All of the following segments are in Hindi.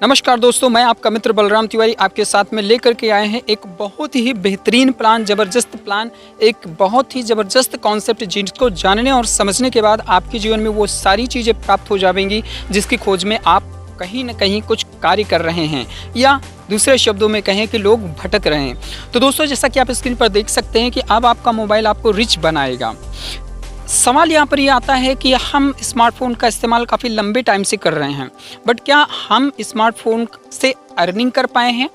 नमस्कार दोस्तों, मैं आपका मित्र बलराम तिवारी आपके साथ में लेकर के आए हैं एक बहुत ही बेहतरीन प्लान, ज़बरदस्त प्लान, एक बहुत ही ज़बरदस्त कॉन्सेप्ट जिसको जानने और समझने के बाद आपके जीवन में वो सारी चीज़ें प्राप्त हो जाएंगी जिसकी खोज में आप कहीं न कहीं कुछ कार्य कर रहे हैं, या दूसरे शब्दों में कहें कि लोग भटक रहे हैं। तो दोस्तों, जैसा कि आप स्क्रीन पर देख सकते हैं कि अब आपका मोबाइल आपको रिच बनाएगा। सवाल यहाँ पर ये आता है कि हम स्मार्टफ़ोन का इस्तेमाल काफ़ी लंबे टाइम से कर रहे हैं, बट क्या हम स्मार्टफ़ोन से अर्निंग कर पाए हैं?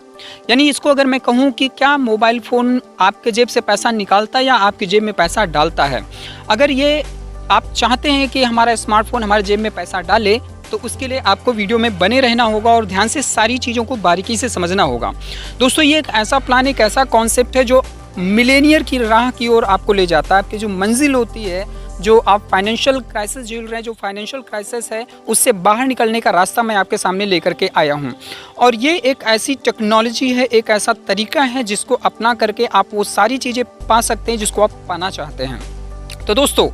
यानी इसको अगर मैं कहूँ कि क्या मोबाइल फ़ोन आपके जेब से पैसा निकालता है या आपकी जेब में पैसा डालता है? अगर ये आप चाहते हैं कि हमारा स्मार्टफ़ोन हमारे जेब में पैसा डाले, तो उसके लिए आपको वीडियो में बने रहना होगा और ध्यान से सारी चीज़ों को बारीकी से समझना होगा। दोस्तों, ये एक ऐसा प्लान, एक ऐसा कॉन्सेप्ट है जो मिलेनियर की राह की ओर आपको ले जाता है। आपकी जो मंजिल होती है, जो आप फाइनेंशियल क्राइसिस झेल रहे हैं, जो फाइनेंशियल क्राइसिस है, उससे बाहर निकलने का रास्ता मैं आपके सामने लेकर के आया हूं। और ये एक ऐसी टेक्नोलॉजी है, एक ऐसा तरीका है जिसको अपना करके आप वो सारी चीज़ें पा सकते हैं जिसको आप पाना चाहते हैं। तो दोस्तों,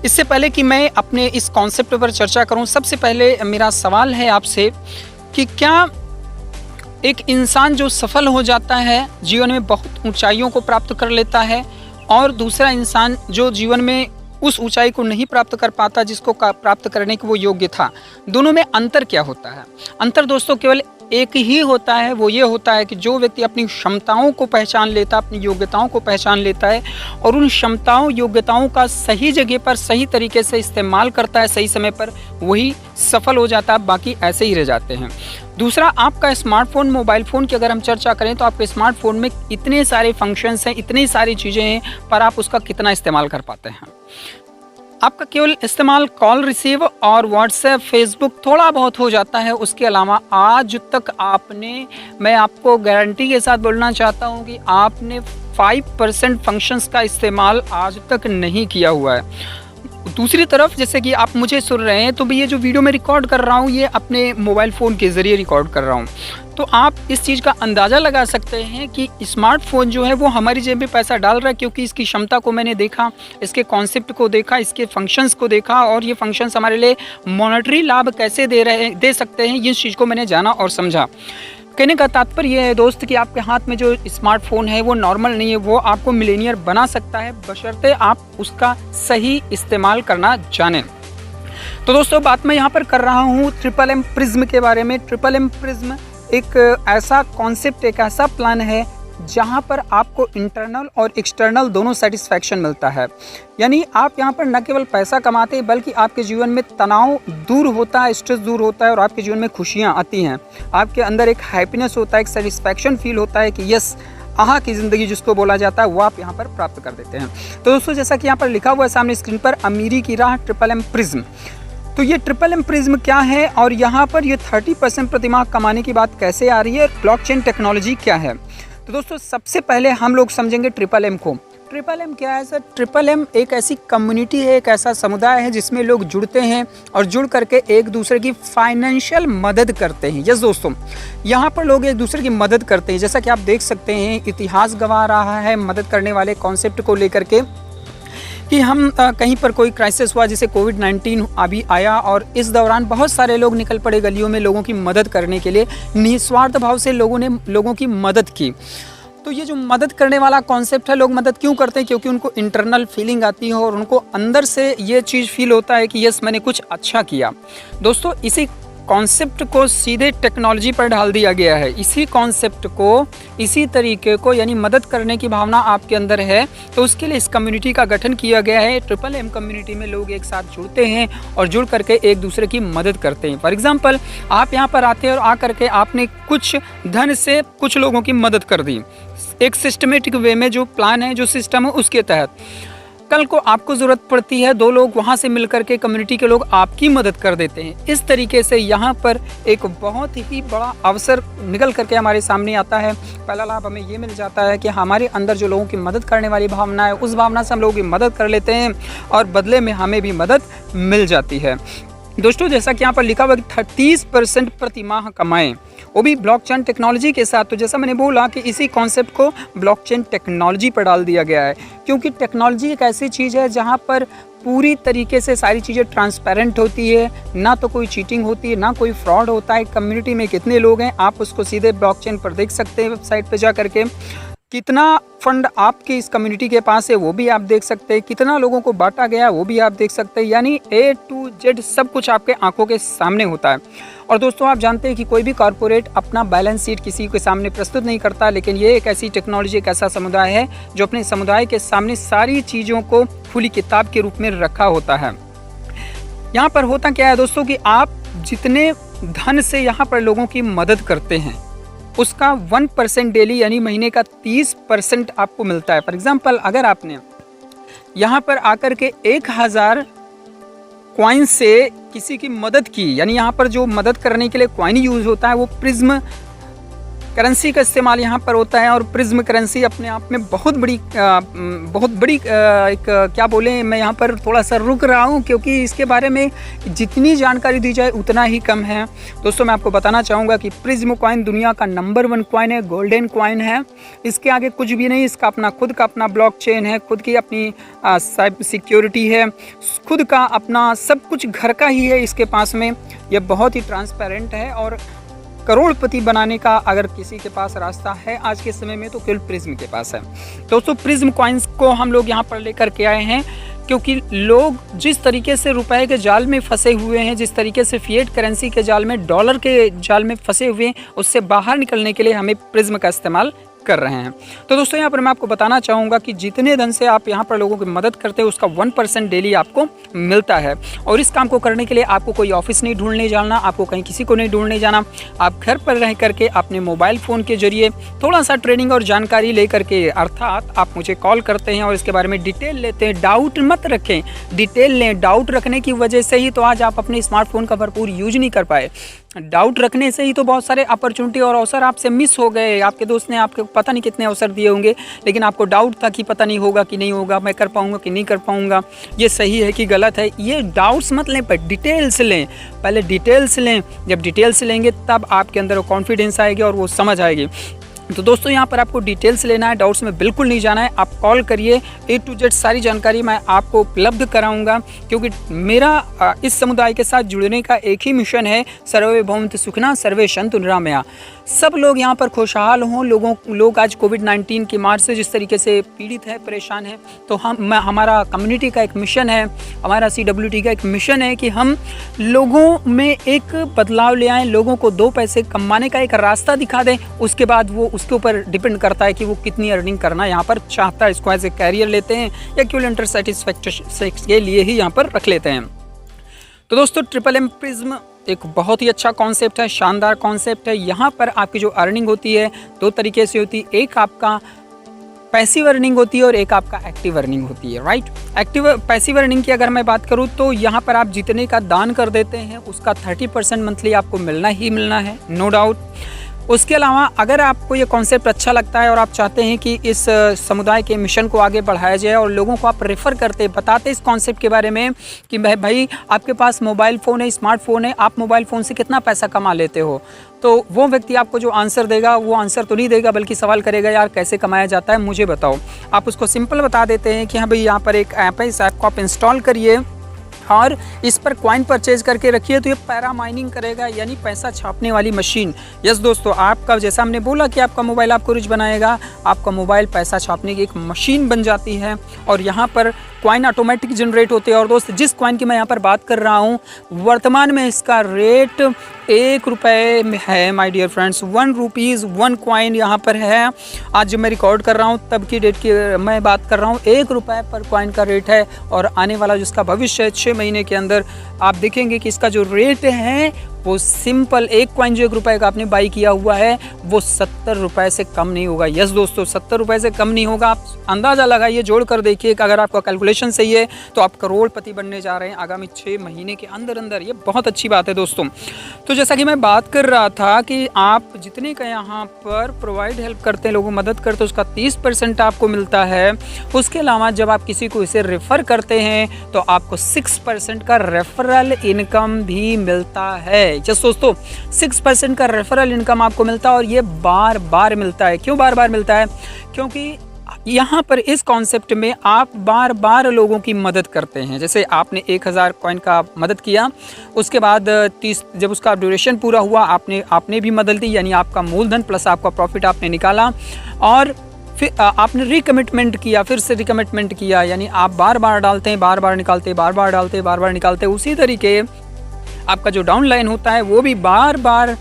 इससे पहले कि मैं अपने इस कॉन्सेप्ट पर चर्चा करूं, सबसे पहले मेरा सवाल है आपसे कि क्या एक इंसान जो सफल हो जाता है, जीवन में बहुत ऊंचाइयों को प्राप्त कर लेता है, और दूसरा इंसान जो जीवन में उस ऊंचाई को नहीं प्राप्त कर पाता जिसको प्राप्त करने की वो योग्य था, दोनों में अंतर क्या होता है? अंतर दोस्तों केवल एक ही होता है। वो ये होता है कि जो व्यक्ति अपनी क्षमताओं को पहचान लेता, अपनी योग्यताओं को पहचान लेता है और उन क्षमताओं योग्यताओं का सही जगह पर सही तरीके से इस्तेमाल करता है सही समय पर, वही सफल हो जाता है, बाकी ऐसे ही रह जाते हैं। दूसरा, आपका स्मार्टफोन, मोबाइल फ़ोन की अगर हम चर्चा करें तो आपके स्मार्टफोन में इतने सारे फंक्शंस हैं, इतनी सारी चीज़ें हैं, पर आप उसका कितना इस्तेमाल कर पाते हैं? आपका केवल इस्तेमाल कॉल रिसीव और व्हाट्सएप, फेसबुक थोड़ा बहुत हो जाता है। उसके अलावा आज तक मैं आपको गारंटी के साथ बोलना चाहता हूँ कि आपने 5% फंक्शंस का इस्तेमाल आज तक नहीं किया हुआ है। दूसरी तरफ, जैसे कि आप मुझे सुन रहे हैं, तो भी ये जो वीडियो मैं रिकॉर्ड कर रहा हूँ, ये अपने मोबाइल फ़ोन के ज़रिए रिकॉर्ड कर रहा हूँ। तो आप इस चीज़ का अंदाज़ा लगा सकते हैं कि स्मार्टफ़ोन जो है वो हमारी जेब में पैसा डाल रहा है, क्योंकि इसकी क्षमता को मैंने देखा, इसके कॉन्सेप्ट को देखा, इसके फंक्शंस को देखा, और ये फंक्शंस हमारे लिए मॉनेटरी लाभ कैसे दे सकते हैं, इस चीज़ को मैंने जाना और समझा। कहने का तात्पर्य ये है दोस्त कि आपके हाथ में जो स्मार्टफ़ोन है वो नॉर्मल नहीं है, वो आपको मिलेनियर बना सकता है, बशर्ते आप उसका सही इस्तेमाल करना जानें। तो दोस्तों, बात मैं यहाँ पर कर रहा हूँ ट्रिपल एम प्रिज्म के बारे में। ट्रिपल एम प्रिज्म एक ऐसा कॉन्सेप्ट, एक ऐसा प्लान है जहाँ पर आपको इंटरनल और एक्सटर्नल दोनों सेटिस्फैक्शन मिलता है। यानी आप यहाँ पर न केवल पैसा कमाते हैं, बल्कि आपके जीवन में तनाव दूर होता है, स्ट्रेस दूर होता है, और आपके जीवन में खुशियाँ आती हैं। आपके अंदर एक हैप्पीनेस होता है, एक सेटिस्फैक्शन फील होता है कि यस, आहा की ज़िंदगी जिसको बोला जाता है, वो आप यहाँ पर प्राप्त कर देते हैं। तो दोस्तों, जैसा कि यहाँ पर लिखा हुआ है सामने स्क्रीन पर, अमीरी की राह ट्रिपल एम प्रिज्म। तो ये ट्रिपल एम प्रिज्म क्या है, और यहाँ पर ये 30% प्रतिमाह कमाने की बात कैसे आ रही है, ब्लॉकचेन टेक्नोलॉजी क्या है? तो दोस्तों, सबसे पहले हम लोग समझेंगे ट्रिपल एम को। ट्रिपल एम क्या है सर? ट्रिपल एम एक ऐसी कम्युनिटी है, एक ऐसा समुदाय है जिसमें लोग जुड़ते हैं और जुड़ करके एक दूसरे की फाइनेंशियल मदद करते हैं। यस दोस्तों, यहाँ पर लोग एक दूसरे की मदद करते हैं। जैसा कि आप देख सकते हैं, इतिहास गवाह रहा है मदद करने वाले कॉन्सेप्ट को लेकर के, कि हम कहीं पर कोई क्राइसिस हुआ, जैसे कोविड-19 अभी आया, और इस दौरान बहुत सारे लोग निकल पड़े गलियों में लोगों की मदद करने के लिए, निस्वार्थ भाव से लोगों ने लोगों की मदद की। तो ये जो मदद करने वाला कॉन्सेप्ट है, लोग मदद क्यों करते हैं? क्योंकि उनको इंटरनल फीलिंग आती है और उनको अंदर से ये चीज़ फील होता है कि यस, मैंने कुछ अच्छा किया। दोस्तों, इसी कॉन्सेप्ट को सीधे टेक्नोलॉजी पर डाल दिया गया है। इसी कॉन्सेप्ट को, इसी तरीके को, यानी मदद करने की भावना आपके अंदर है, तो उसके लिए इस कम्युनिटी का गठन किया गया है। ट्रिपल एम कम्युनिटी में लोग एक साथ जुड़ते हैं और जुड़ करके एक दूसरे की मदद करते हैं। फॉर एग्जांपल, आप यहाँ पर आते हैं और आकर के आपने कुछ धन से कुछ लोगों की मदद कर दी, एक सिस्टमेटिक वे में जो प्लान है, जो सिस्टम है, उसके तहत। कल को आपको ज़रूरत पड़ती है, दो लोग वहाँ से मिलकर के, कम्युनिटी के लोग आपकी मदद कर देते हैं। इस तरीके से यहाँ पर एक बहुत ही बड़ा अवसर निकल करके हमारे सामने आता है। पहला लाभ हमें ये मिल जाता है कि हमारे अंदर जो लोगों की मदद करने वाली भावना है, उस भावना से हम लोगों की मदद कर लेते हैं और बदले में हमें भी मदद मिल जाती है। दोस्तों, जैसा कि यहाँ पर लिखा हुआ कि 30% प्रतिमाह कमाएं, वो भी ब्लॉकचेन टेक्नोलॉजी के साथ। तो जैसा मैंने बोला कि इसी कॉन्सेप्ट को ब्लॉकचेन टेक्नोलॉजी पर डाल दिया गया है, क्योंकि टेक्नोलॉजी एक ऐसी चीज़ है जहाँ पर पूरी तरीके से सारी चीज़ें ट्रांसपेरेंट होती है, ना तो कोई चीटिंग होती है, ना कोई फ्रॉड होता है। कम्युनिटी में कितने लोग हैं आप उसको सीधे ब्लॉकचेन पर देख सकते हैं, वेबसाइट पे जा करके। कितना फंड आपके इस कम्युनिटी के पास है वो भी आप देख सकते हैं, कितना लोगों को बांटा गया वो भी आप देख सकते हैं। यानी A to Z सब कुछ आपके आंखों के सामने होता है। और दोस्तों आप जानते हैं कि कोई भी कॉरपोरेट अपना बैलेंस शीट किसी के सामने प्रस्तुत नहीं करता, लेकिन ये एक ऐसी टेक्नोलॉजी, एक ऐसा समुदाय है जो अपने समुदाय के सामने सारी चीज़ों को खुली किताब के रूप में रखा होता है। यहाँ पर होता क्या है दोस्तों कि आप जितने धन से यहाँ पर लोगों की मदद करते हैं उसका 1% डेली यानी महीने का 30% आपको मिलता है। फॉर एग्जाम्पल अगर आपने यहाँ पर आकर के 1000 कॉइन से किसी की मदद की, यानी यहाँ पर जो मदद करने के लिए कॉइन यूज़ होता है वो प्रिज्म करेंसी का इस्तेमाल यहाँ पर होता है। और प्रिज्म करेंसी अपने आप में बहुत बड़ी एक क्या बोलें, मैं यहाँ पर थोड़ा सा रुक रहा हूँ क्योंकि इसके बारे में जितनी जानकारी दी जाए उतना ही कम है। दोस्तों मैं आपको बताना चाहूँगा कि प्रिज्म कॉइन दुनिया का नंबर 1 कॉइन है, गोल्डन कॉइन है। इसके आगे कुछ भी नहीं, इसका अपना खुद का अपना ब्लॉकचेन है, खुद की अपनी साइबर सिक्योरिटी है, खुद का अपना सब कुछ घर का ही है इसके पास में। यह बहुत ही ट्रांसपेरेंट है और करोड़पति बनाने का अगर किसी के पास रास्ता है आज के समय में तो केवल प्रिज्म के पास है। दोस्तों प्रिज्म कॉइन्स को हम लोग यहाँ पर लेकर के आए हैं क्योंकि लोग जिस तरीके से रुपए के जाल में फंसे हुए हैं, जिस तरीके से फिएट करेंसी के जाल में, डॉलर के जाल में फंसे हुए हैं, उससे बाहर निकलने के लिए हमें प्रिज्म का इस्तेमाल कर रहे हैं। तो दोस्तों यहाँ पर मैं आपको बताना चाहूँगा कि जितने धन से आप यहाँ पर लोगों की मदद करते हैं उसका 1% डेली आपको मिलता है। और इस काम को करने के लिए आपको कोई ऑफिस नहीं ढूंढने जाना, आपको कहीं किसी को नहीं ढूंढने जाना। आप घर पर रह करके अपने मोबाइल फ़ोन के जरिए थोड़ा सा ट्रेनिंग और जानकारी ले करके, अर्थात आप मुझे कॉल करते हैं और इसके बारे में डिटेल लेते हैं। डाउट मत रखें, डिटेल लें। डाउट रखने की वजह से ही तो आज आप अपने स्मार्टफोन का भरपूर यूज नहीं कर पाए। डाउट रखने से ही तो बहुत सारे अपॉर्चुनिटी और अवसर आपसे मिस हो गए। आपके दोस्त ने आपको पता नहीं कितने अवसर दिए होंगे, लेकिन आपको डाउट था कि पता नहीं होगा कि नहीं होगा, मैं कर पाऊंगा कि नहीं कर पाऊंगा, ये सही है कि गलत है। ये डाउट्स मत लें, पर डिटेल्स लें। पहले डिटेल्स लें, जब डिटेल्स लेंगे तब आपके अंदर कॉन्फिडेंस आएगी और वो समझ आएगी। तो दोस्तों यहाँ पर आपको डिटेल्स लेना है, डाउट्स में बिल्कुल नहीं जाना है। आप कॉल करिए, A to Z सारी जानकारी मैं आपको उपलब्ध कराऊंगा क्योंकि मेरा इस समुदाय के साथ जुड़ने का एक ही मिशन है, सर्वे भवन्तु सुखिनः सर्वे सन्तु निरामया। सब लोग यहाँ पर खुशहाल हों। लोग आज कोविड-19 की मार से जिस तरीके से पीड़ित है, परेशान है, तो हमारा कम्युनिटी का एक मिशन है, हमारा CWT का एक मिशन है कि हम लोगों में एक बदलाव ले आएँ, लोगों को 2 पैसे कमाने का एक रास्ता दिखा दें। उसके बाद वो उसके ऊपर डिपेंड करता है कि वो कितनी अर्निंग करना यहाँ पर चाहता है। इसको एज ए कैरियर लेते हैं या केवल इंटर सेटिस्फैक्शन के लिए ही यहाँ पर रख लेते हैं। तो दोस्तों MMM प्रिज्म एक बहुत ही अच्छा कॉन्सेप्ट है, शानदार कॉन्सेप्ट है। यहाँ पर आपकी जो अर्निंग होती है 2 तरीके से होती है, एक आपका पैसिव अर्निंग होती है और एक आपका एक्टिव अर्निंग होती है, राइट। पैसिव अर्निंग की अगर मैं बात करूँ तो यहाँ पर आप जितने का दान कर देते हैं उसका 30% मंथली आपको मिलना ही मिलना है, नो डाउट। उसके अलावा अगर आपको ये कॉन्सेप्ट अच्छा लगता है और आप चाहते हैं कि इस समुदाय के मिशन को आगे बढ़ाया जाए और लोगों को आप रेफ़र करते बताते इस कॉन्सेप्ट के बारे में कि भाई आपके पास मोबाइल फ़ोन है, स्मार्टफोन है, आप मोबाइल फ़ोन से कितना पैसा कमा लेते हो, तो वो व्यक्ति आपको जो आंसर देगा वो आंसर तो नहीं देगा बल्कि सवाल करेगा, यार कैसे कमाया जाता है मुझे बताओ। आप उसको सिंपल बता देते हैं कि हाँ भाई यहाँ पर एक ऐप है, इस ऐप को आप इंस्टॉल करिए और इस पर कॉइन परचेज करके रखिए तो ये पैरा माइनिंग करेगा, यानी पैसा छापने वाली मशीन। यस दोस्तों, आपका जैसा हमने बोला कि आपका मोबाइल आपको रिच बनाएगा, आपका मोबाइल पैसा छापने की एक मशीन बन जाती है और यहाँ पर कॉइन ऑटोमेटिक जनरेट होते हैं। और दोस्त जिस कॉइन की मैं यहाँ पर बात कर रहा हूँ वर्तमान में इसका रेट 1 रुपये में है my dear friends. 1 rupees 1 coin यहाँ पर है। आज जब मैं रिकॉर्ड कर रहा हूँ तब की डेट की मैं बात कर रहा हूँ, 1 रुपये पर कॉइन का रेट है। और आने वाला जिसका भविष्य है 6 महीने के अंदर आप देखेंगे कि इसका जो रेट है वो सिंपल, एक कॉइन जो 1 रुपये का आपने बाई किया हुआ है वो 70 रुपये से कम नहीं होगा। यस दोस्तों, 70 रुपये से कम नहीं होगा। आप अंदाज़ा लगाइए, जोड़ कर देखिए, अगर आपका कैलकुलेशन सही है तो आप करोड़पति बनने जा रहे हैं आगामी 6 महीने के अंदर अंदर। ये बहुत अच्छी बात है दोस्तों। तो जैसा कि मैं बात कर रहा था कि आप जितने का यहाँ पर प्रोवाइड हेल्प करते हैं, लोगों को मदद करते हैं, उसका 30% आपको मिलता है। उसके अलावा जब आप किसी को इसे रेफ़र करते हैं तो आपको 6% का रेफरल इनकम भी मिलता है। जस्ट दोस्तों 6% का रेफरल इनकम आपको मिलता है और ये बार बार मिलता है। क्यों बार बार मिलता है? क्योंकि यहाँ पर इस कॉन्सेप्ट में आप बार बार लोगों की मदद करते हैं। जैसे आपने 1000 कॉइन का मदद किया, उसके बाद 30 जब उसका ड्यूरेशन पूरा हुआ आपने भी मदद दी, यानी आपका मूलधन प्लस आपका प्रॉफिट आपने निकाला, और फिर आपने रिकमिटमेंट किया, फिर से रिकमिटमेंट किया, यानी आप बार बार डालते हैं, बार बार निकालते, बार बार डालते, बार बार निकालते। उसी तरीके आपका जो डाउन लाइन होता है वो भी बार बार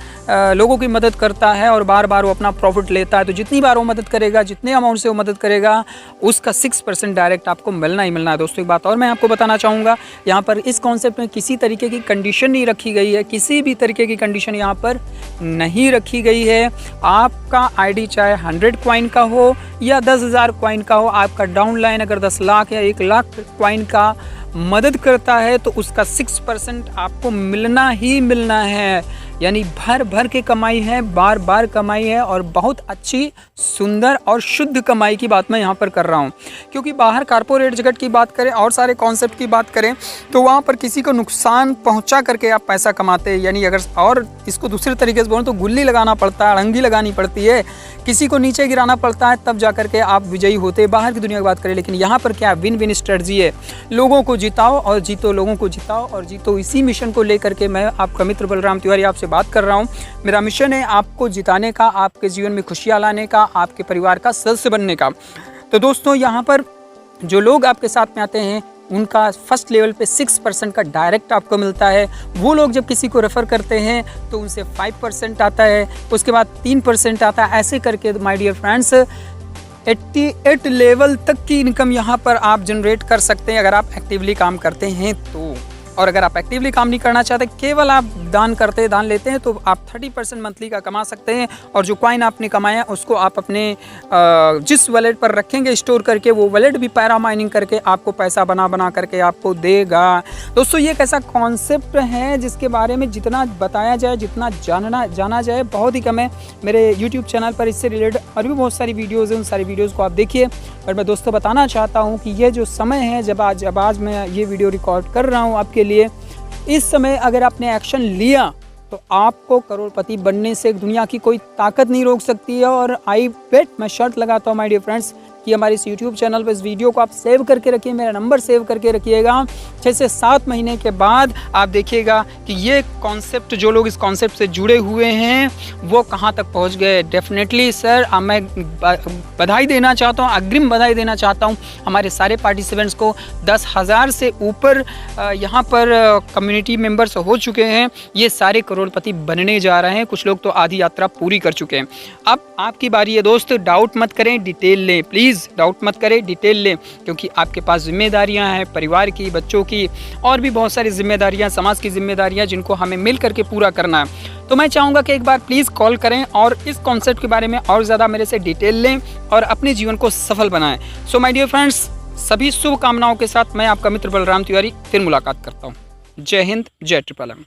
लोगों की मदद करता है और बार बार वो अपना प्रॉफिट लेता है। तो जितनी बार वो मदद करेगा, जितने अमाउंट से वो मदद करेगा, उसका 6% डायरेक्ट आपको मिलना ही मिलना है। दोस्तों एक बात और मैं आपको बताना चाहूँगा, यहाँ पर इस कॉन्सेप्ट में किसी तरीके की कंडीशन नहीं रखी गई है, किसी भी तरीके की कंडीशन यहाँ पर नहीं रखी गई है। आपका आईडी चाहे 100 कॉइन का हो या 10,000 कॉइन का हो, आपका डाउन लाइन अगर 10 लाख या 1 लाख कॉइन का मदद करता है तो उसका 6% आपको मिलना ही मिलना है। यानी भर भर के कमाई है, बार बार कमाई है, और बहुत अच्छी, सुंदर और शुद्ध कमाई की बात मैं यहाँ पर कर रहा हूँ। क्योंकि बाहर कारपोरेट जगत की बात करें और सारे कॉन्सेप्ट की बात करें तो वहाँ पर किसी को नुकसान पहुँचा करके आप पैसा कमाते हैं। यानी अगर और इसको दूसरे तरीके से बोलें तो गुल्ली लगाना पड़ता है, अड़ंगी लगानी पड़ती है, किसी को नीचे गिराना पड़ता है, तब जा करके आप विजयी होते हैं। बाहर की दुनिया की बात करें, लेकिन यहाँ पर क्या विन विन स्ट्रेटजी है, लोगों को जिताओ और जीतो, लोगों को जिताओ और जीतो। इसी मिशन को लेकर के मैं आपका मित्र बलराम तिवारी आपसे बात कर रहा हूँ। मेरा मिशन है आपको जिताने का, आपके जीवन में खुशियाँ लाने का, आपके परिवार का सदस्य बनने का। तो दोस्तों यहाँ पर जो लोग आपके साथ में आते हैं उनका फर्स्ट लेवल पे 6% का डायरेक्ट आपको मिलता है। वो लोग जब किसी को रेफ़र करते हैं तो उनसे 5% आता है, उसके बाद 3% आता है। ऐसे करके माय डियर फ्रेंड्स 88 लेवल तक की इनकम यहाँ पर आप जनरेट कर सकते हैं अगर आप एक्टिवली काम करते हैं तो। और अगर आप एक्टिवली काम नहीं करना चाहते, केवल आप दान लेते हैं, तो आप 30% मंथली का कमा सकते हैं। और जो कॉइन आपने कमाया उसको आप अपने जिस वॉलेट पर रखेंगे स्टोर करके, वो वॉलेट भी पैरा माइनिंग करके आपको पैसा बना करके आपको देगा। दोस्तों ये एक ऐसा कॉन्सेप्ट है जिसके बारे में जितना बताया जाए, जितना जाना जाए बहुत ही कम है। मेरे यूट्यूब चैनल पर इससे रिलेटेड और भी बहुत सारी वीडियोज़ हैं, उन सारी वीडियोज़ को आप देखिए। और मैं दोस्तों बताना चाहता हूँ कि ये जो समय है जब आज मैं ये वीडियो रिकॉर्ड कर रहा हूँ आपके लिए, इस समय अगर आपने एक्शन लिया तो आपको करोड़पति बनने से दुनिया की कोई ताकत नहीं रोक सकती है। और आई बेट, मैं शर्त लगाता हूँ माय डियर फ्रेंड्स कि हमारे इस यूट्यूब चैनल पर इस वीडियो को आप सेव करके रखिए, मेरा नंबर सेव करके रखिएगा। 6 से 7 महीने के बाद आप देखिएगा कि ये कॉन्सेप्ट, जो लोग इस कॉन्सेप्ट से जुड़े हुए हैं वो कहाँ तक पहुँच गए। डेफिनेटली सर, मैं बधाई देना चाहता हूँ, अग्रिम बधाई देना चाहता हूँ हमारे सारे पार्टिसिपेंट्स को। 10,000 से ऊपर यहाँ पर कम्युनिटी मेंबर्स हो चुके हैं। ये सारे करोड़पति बनने जा रहे हैं, कुछ लोग तो आधी यात्रा पूरी कर चुके हैं। अब आपकी बारी है दोस्त, डाउट मत करें, डिटेल लें, प्लीज़ डाउट मत करें, डिटेल लें, क्योंकि आपके पास जिम्मेदारियां हैं, परिवार की, बच्चों की, और भी बहुत सारी जिम्मेदारियां, समाज की जिम्मेदारियां, जिनको हमें मिल करके पूरा करना है। तो मैं चाहूँगा कि एक बार प्लीज़ कॉल करें और इस कॉन्सेप्ट के बारे में और ज़्यादा मेरे से डिटेल लें और अपने जीवन को सफल बनाएं। सो माय डियर फ्रेंड्स, सभी शुभकामनाओं के साथ मैं आपका मित्र बलराम तिवारी फिर मुलाकात करता हूँ। जय हिंद, जय ट्रिपल एम।